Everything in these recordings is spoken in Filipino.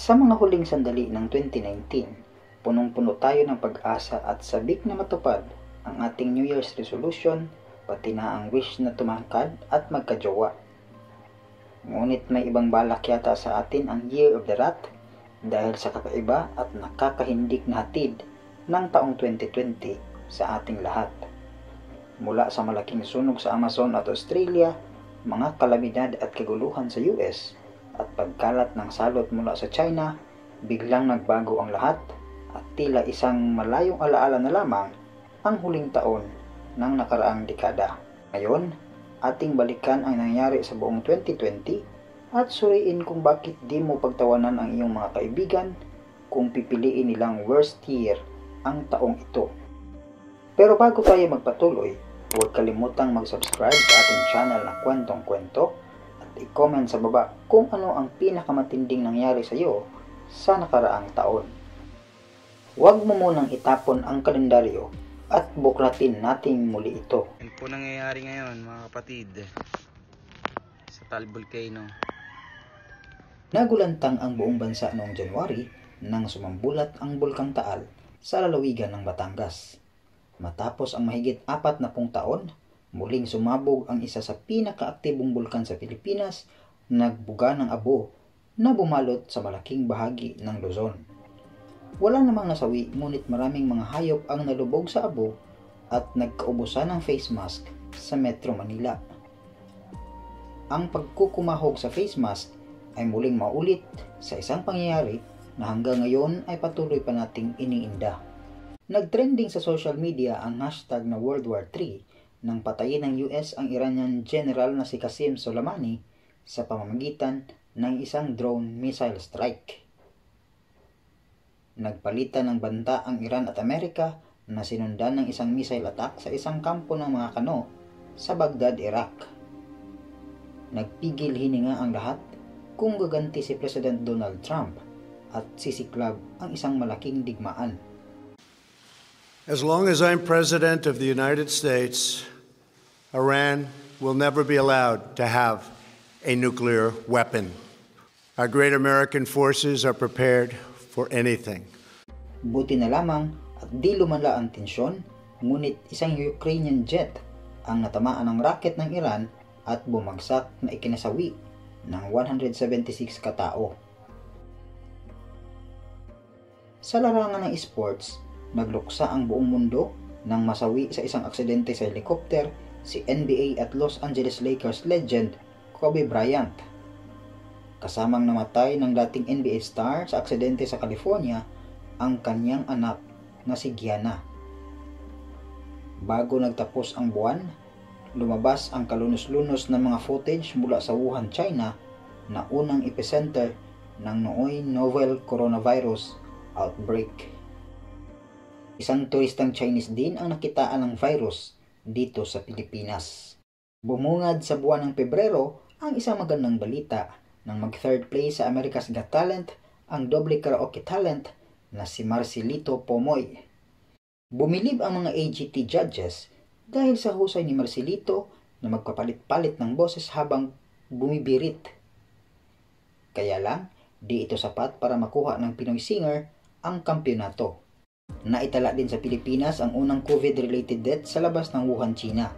Sa mga huling sandali ng 2019, punong-puno tayo ng pag-asa at sabik na matupad ang ating New Year's resolution, pati na ang wish na tumangkad at magkajowa. Ngunit may ibang balak yata sa atin ang Year of the Rat dahil sa kakaiba at nakakahindik na hatid ng taong 2020 sa ating lahat. Mula sa malaking sunog sa Amazon at Australia, mga kalamidad at kaguluhan sa US, at pagkalat ng salot mula sa China, biglang nagbago ang lahat at tila isang malayong alaala na lamang ang huling taon ng nakaraang dekada. Ngayon, ating balikan ang nangyari sa buong 2020 at suriin kung bakit di mo pagtawanan ang iyong mga kaibigan kung pipiliin nilang worst year ang taong ito. Pero bago tayo magpatuloy, huwag kalimutang mag-subscribe sa ating channel na Kwentong Kwento at i-comment sa baba kung ano ang pinakamatinding nangyari sa iyo sa nakaraang taon. Huwag mo munang itapon ang kalendaryo at buklatin natin muli ito. Yan po nangyayari ngayon mga kapatid sa Taal Volcano. Nagulantang ang buong bansa noong January nang sumambulat ang Bulkang Taal sa lalawigan ng Batangas. Matapos ang mahigit 40 taon, muling sumabog ang isa sa pinakaaktibong bulkan sa Pilipinas, nagbuga ng abo na bumalot sa malaking bahagi ng Luzon. Wala namang nasawi ngunit maraming mga hayop ang nalubog sa abo at nagkaubusan ng face mask sa Metro Manila. Ang pagkukumahog sa face mask ay muling maulit sa isang pangyayari na hanggang ngayon ay patuloy pa nating iniinda. Nagtrending sa social media ang hashtag na World War III nang patayin ng US ang Iranian general na si Qasem Soleimani sa pamamagitan ng isang drone missile strike. Nagpalitan ng banta ang Iran at Amerika na sinundan ng isang missile attack sa isang kampo ng mga kano sa Baghdad, Iraq. Nagpigil hininga ang lahat kung gaganti si President Donald Trump at sisiklab ang isang malaking digmaan. As long as I'm President of the United States, Iran will never be allowed to have a nuclear weapon. Our great American forces are prepared for anything. Buti na lamang at di lumala ang tensyon, ngunit isang Ukrainian jet ang natamaan ng rocket ng Iran at bumagsak na ikinasawi ng 176 katao. Sa larangan ng esports, nagluksa ang buong mundo nang masawi sa isang aksidente sa helicopter si NBA at Los Angeles Lakers legend Kobe Bryant. Kasamang namatay ng dating NBA star sa aksidente sa California ang kanyang anak na si Gianna. Bago nagtapos ang buwan, lumabas ang kalunos-lunos na mga footage mula sa Wuhan, China na unang epicenter ng nooy novel coronavirus outbreak. Isang turistang Chinese din ang nakitaan ng virus dito sa Pilipinas. Bumungad sa buwan ng Pebrero ang isang magandang balita nang mag-third place sa America's Got Talent ang doble karaoke talent na si Marcelito Pomoy. Bumilib ang mga AGT judges dahil sa husay ni Marcelito na magpapalit-palit ng boses habang bumibirit. Kaya lang, di ito sapat para makuha ng Pinoy singer ang kampyonato. Naitala din sa Pilipinas ang unang COVID-related death sa labas ng Wuhan, China.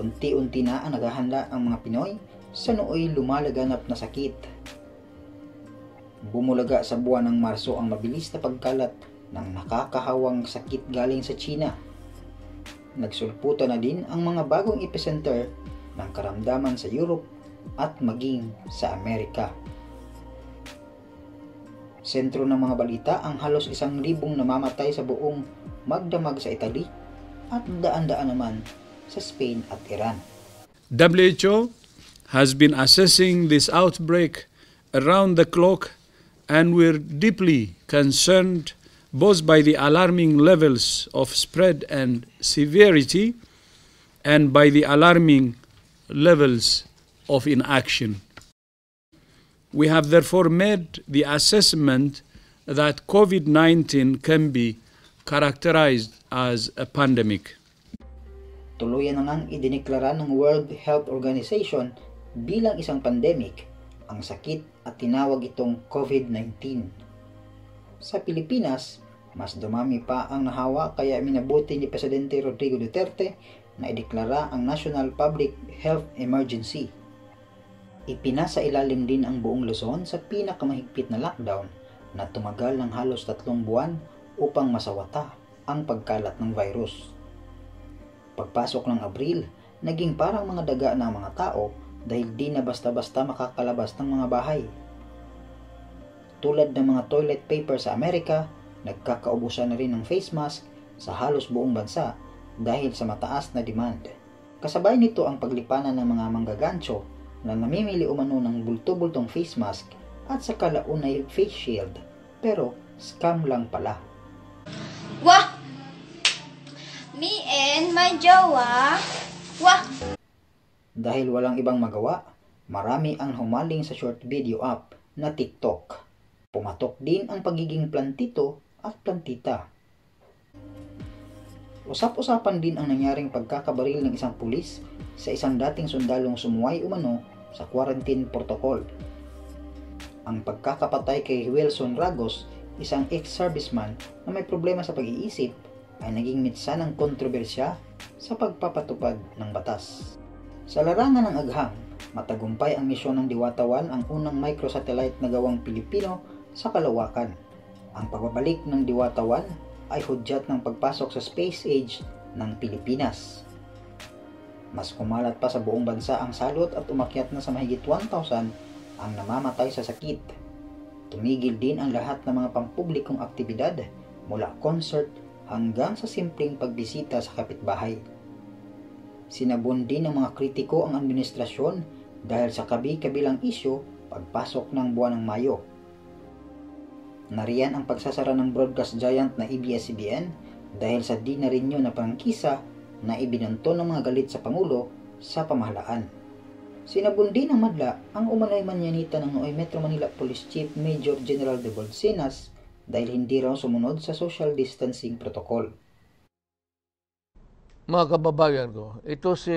Unti-unti na ang naghahanda ang mga Pinoy sa nooy lumalaganap na sakit. Bumulaga sa buwan ng Marso ang mabilis na pagkalat ng nakakahawang sakit galing sa China. Nagsulputan na din ang mga bagong epicenter ng karamdaman sa Europe at maging sa Amerika. Sentro ng mga balita ang halos 1,000 namamatay sa buong magdamag sa Italy at daan-daan naman sa Spain at Iran. WHO has been assessing this outbreak around the clock and we're deeply concerned both by the alarming levels of spread and severity and by the alarming levels of inaction. We have therefore made the assessment that COVID-19 can be characterized as a pandemic. Tuluyan na ngang idineklara ng World Health Organization bilang isang pandemic ang sakit at tinawag itong COVID-19. Sa Pilipinas, mas dumami pa ang nahawa kaya minabuti ni Presidente Rodrigo Duterte na ideklara ang National Public Health Emergency. Ipinasa ilalim din ang buong Luzon sa pinakamahigpit na lockdown na tumagal ng halos 3 buwan upang masawata ang pagkalat ng virus. Pagpasok ng Abril, naging parang mga daga ng mga tao dahil di na basta-basta makakalabas ng mga bahay. Tulad ng mga toilet paper sa Amerika, nagkakaubusan na rin ng face mask sa halos buong bansa dahil sa mataas na demand. Kasabay nito ang paglipanan ng mga manggagancho na namimili umano ng bulto-bultong face mask at sa kalaunay face shield, pero scam lang pala. Wah! Me and my jowa. Wah! Dahil walang ibang magawa, marami ang humaling sa short video app na TikTok. Pumatok din ang pagiging plantito at plantita. Usap-usapan din ang nangyaring pagkakabaril ng isang pulis sa isang dating sundalong sumuway umano sa quarantine protocol. Ang pagkakapatay kay Wilson Ragos, isang ex-serviceman na may problema sa pag-iisip, ay naging mitsa ng kontrobersya sa pagpapatupad ng batas. Sa larangan ng agham, matagumpay ang misyon ng Diwata 1, ang unang microsatellite na gawang Pilipino sa kalawakan. Ang pagbabalik ng Diwata 1 ay hudyat ng pagpasok sa space age ng Pilipinas. Mas kumalat pa sa buong bansa ang salot at umakyat na sa mahigit 1,000 ang namamatay sa sakit. Tumigil din ang lahat ng mga pampublikong aktibidad mula concert hanggang sa simpleng pagbisita sa kapitbahay. Sinabon din ng mga kritiko ang administrasyon dahil sa kabi-kabilang isyu pagpasok ng buwan ng Mayo. Nariyan ang pagsasara ng broadcast giant na ABS-CBN dahil sa di na rin na prangkisa na ibinunto ng mga galit sa Pangulo sa pamahalaan. Sinabon din ng madla ang umano'y manyanita ng nooy Metro Manila Police Chief Major General de Bolsenas dahil hindi raw sumunod sa social distancing protocol. Mga kababayan ko, ito si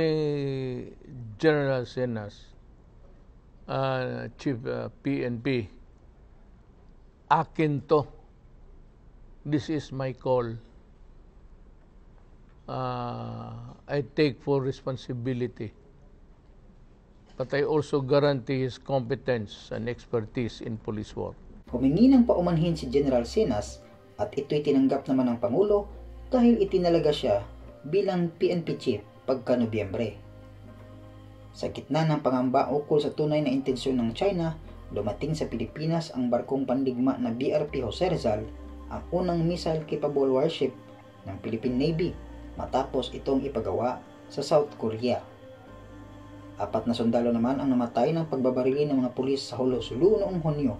General Senas, Chief PNP. Akin to. This is my call. I take full responsibility. But I also guarantee his competence and expertise in police work. Humingi ng paumanhin si General Senas at ito'y tinanggap naman ng Pangulo dahil itinalaga siya bilang PNP Chief pagka Nobyembre. Sa gitna ng pangamba ukol sa tunay na intensyon ng China, dumating sa Pilipinas ang barkong pandigma na BRP Jose Rizal, ang unang missile-capable warship ng Philippine Navy matapos itong ipagawa sa South Korea. 4 na sundalo naman ang namatay ng pagbabarili ng mga pulis sa Holo-Sulu noong Hunyo.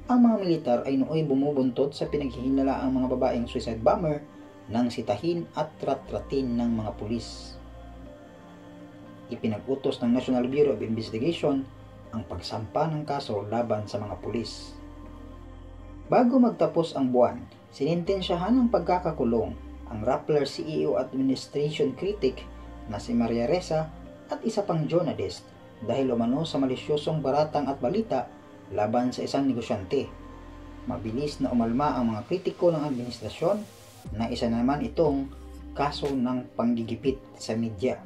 Ang mga militar ay nooy bumubuntot sa pinaghihinalaang mga babaeng suicide bomber nang sitahin at rat-ratin ng mga pulis. Ipinag-utos ng National Bureau of Investigation ang pagsampa ng kaso laban sa mga pulis. Bago magtapos ang buwan, sinintensyahan ng pagkakakulong ang Rappler CEO at Administration Critic na si Maria Ressa at isa pang journalist dahil umano sa malisyosong baratang at balita laban sa isang negosyante. Mabilis na umalma ang mga kritiko ng administrasyon na isa naman itong kaso ng panggigipit sa media.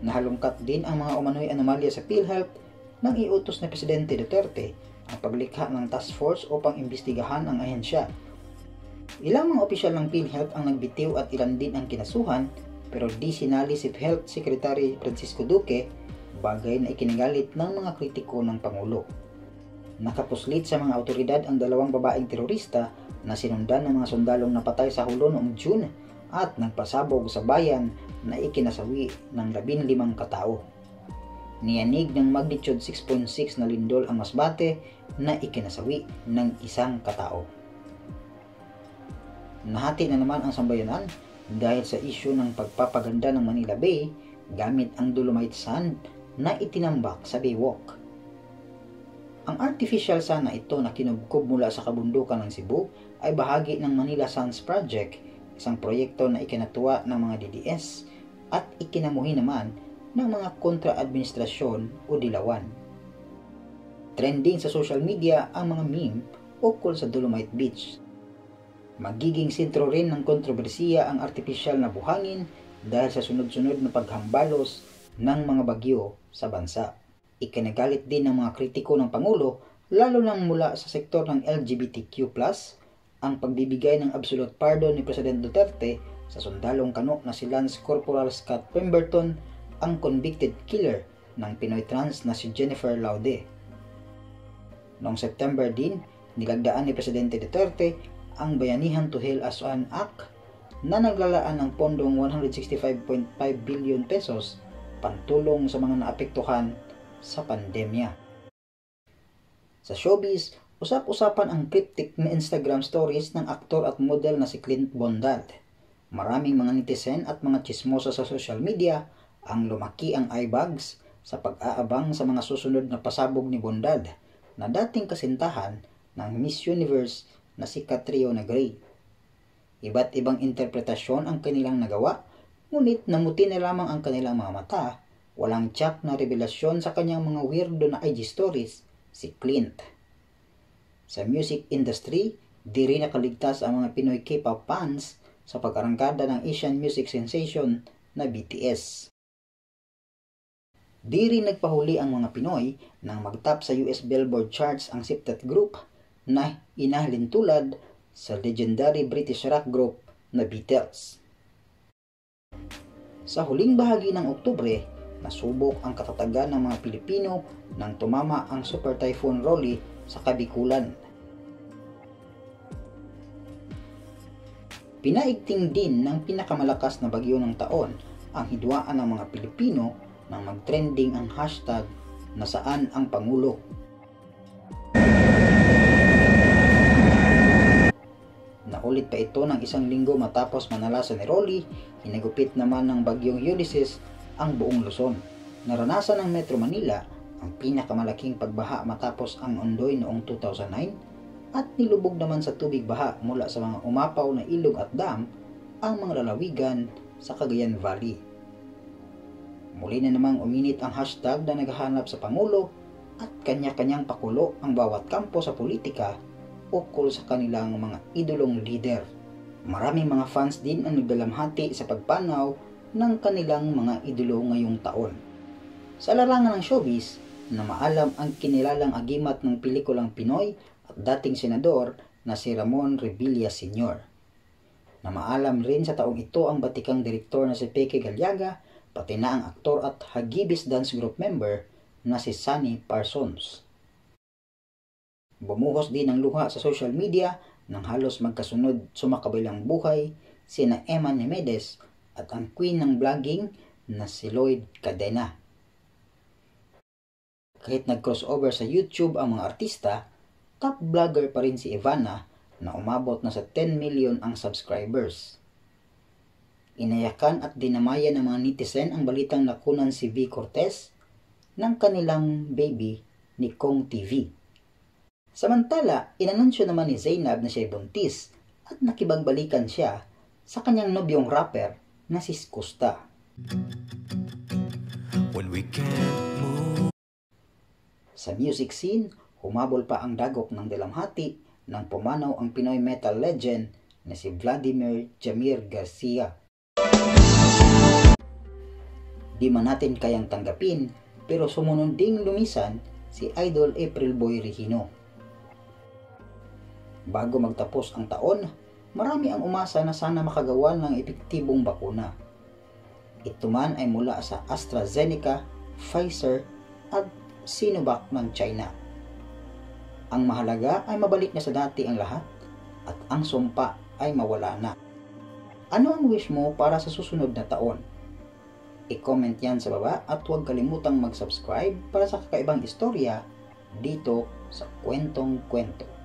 Nahalungkat din ang mga umano'y anomalya sa PhilHealth nang iutos na Presidente Duterte ang paglikha ng task force upang imbestigahan ang ahensya. Ilang mga opisyal ng PhilHealth ang nagbitiw at ilan din ang kinasuhan, pero di sinali si Health Secretary Francisco Duque, bagay na ikinagalit ng mga kritiko ng Pangulo. Nakapuslit sa mga awtoridad ang 2 babaeng terorista na sinundan ng mga sundalong napatay sa Hulo noong June at nagpasabog sa bayan na ikinasawi ng 15 katao. Niyanig ng magnitude 6.6 na lindol ang Masbate na ikinasawi ng 1 katao. Nahati na naman ang sambayanan dahil sa isyu ng pagpapaganda ng Manila Bay gamit ang dolomite sand na itinambak sa Baywalk. Ang artificial sand na ito na kinubkob mula sa kabundukan ng Cebu ay bahagi ng Manila Sands Project, isang proyekto na ikinatuwa ng mga DDS at ikinamuhi naman ng mga kontra-administrasyon o dilawan. Trending sa social media ang mga meme ukol sa Dolomite Beach. Magiging sentro rin ng kontrobersiya ang artipisyal na buhangin dahil sa sunod-sunod na paghambalos ng mga bagyo sa bansa. Ikinagalit din ng mga kritiko ng Pangulo, lalo nang mula sa sektor ng LGBTQ+, ang pagbibigay ng absolute pardon ni President Duterte sa sundalong kano na si Lance Corporal Scott Pemberton, ang convicted killer ng Pinoy trans na si Jennifer Laude. Noong September din, nilagdaan ni Presidente Duterte ang Bayanihan to Heal as One Act na naglalaan ng pondong 165.5 billion pesos pantulong sa mga naapektuhan sa pandemya. Sa showbiz, usap-usapan ang cryptic na Instagram stories ng aktor at model na si Clint Bondad. Maraming mga netizen at mga chismosa sa social media ang lumaki ang eyebags sa pag-aabang sa mga susunod na pasabog ni Bondad na dating kasintahan ng Miss Universe na si Catriona Gray. Iba't ibang interpretasyon ang kanilang nagawa, ngunit namuti na lamang ang kanilang mga mata. Walang tiyak na revelasyon sa kanyang mga weirdo na IG stories si Clint. Sa music industry, di rin nakaligtas ang mga Pinoy K-pop fans sa pag-arangkada ng Asian music sensation na BTS. Di rin nagpahuli ang mga Pinoy nang mag-top sa US Billboard charts ang Septet Group na inahalintulad sa legendary British rock group na Beatles. Sa huling bahagi ng Oktubre, nasubok ang katatagan ng mga Pilipino nang tumama ang Super Typhoon Rolly sa Kabikulan. Pinaigting din ng pinakamalakas na bagyo ng taon ang hidwaan ng mga Pilipino nang mag-trending ang hashtag Nasaan ang Pangulo. Naulit pa ito ng isang linggo matapos manalasa ni Rolly, hinagupit naman ng bagyong Ulysses ang buong Luzon. Naranasan ng Metro Manila ang pinakamalaking pagbaha matapos ang Ondoy noong 2009 at nilubog naman sa tubig baha mula sa mga umapaw na ilog at dam ang mga lalawigan sa Cagayan Valley. Muli na namang uminit ang hashtag na naghahanap sa Pangulo at kanya-kanyang pakulo ang bawat kampo sa politika ukol sa kanilang mga idolong leader. Maraming mga fans din ang nagdalamhati sa pagpanaw ng kanilang mga idolo ngayong taon. Sa larangan ng showbiz, na maalam ang kinilalang agimat ng pelikulang Pinoy at dating senador na si Ramon Revilla Sr. Na maalam rin sa taong ito ang batikang direktor na si Peque Galiaga, pati na ang aktor at Hagibis Dance Group member na si Sunny Parsons. Bumuhos din ng luha sa social media nang halos magkasunod sumakabilang buhay sina Emma Nemedes at ang queen ng vlogging na si Lloyd Cadena. Kahit nag-crossover sa YouTube ang mga artista, top vlogger pa rin si Ivana na umabot na sa 10 million ang subscribers. Inayakan at dinamayan ng mga netizen ang balitang nakunan si V. Cortez ng kanilang baby ni Kong TV. Samantala, inanunsyo naman ni Zainab na siya buntis at nakibagbalikan siya sa kanyang nobyong rapper na si Skusta. When we can't move. Sa music scene, humabol pa ang dagok ng dalamhati nang pumanaw ang Pinoy metal legend na si Vladimir Jamir Garcia. Di man natin kayang tanggapin, pero sumunod ding lumisan si Idol April Boy Regino. Bago magtapos ang taon, marami ang umasa na sana makagawa ng epektibong bakuna. Ito man ay mula sa AstraZeneca, Pfizer at Sinovac ng China. Ang mahalaga ay mabalik na sa dati ang lahat at ang sumpa ay mawala na. Ano ang wish mo para sa susunod na taon? I-comment yan sa baba at huwag kalimutang mag-subscribe para sa kakaibang istorya dito sa Kwentong Kwento.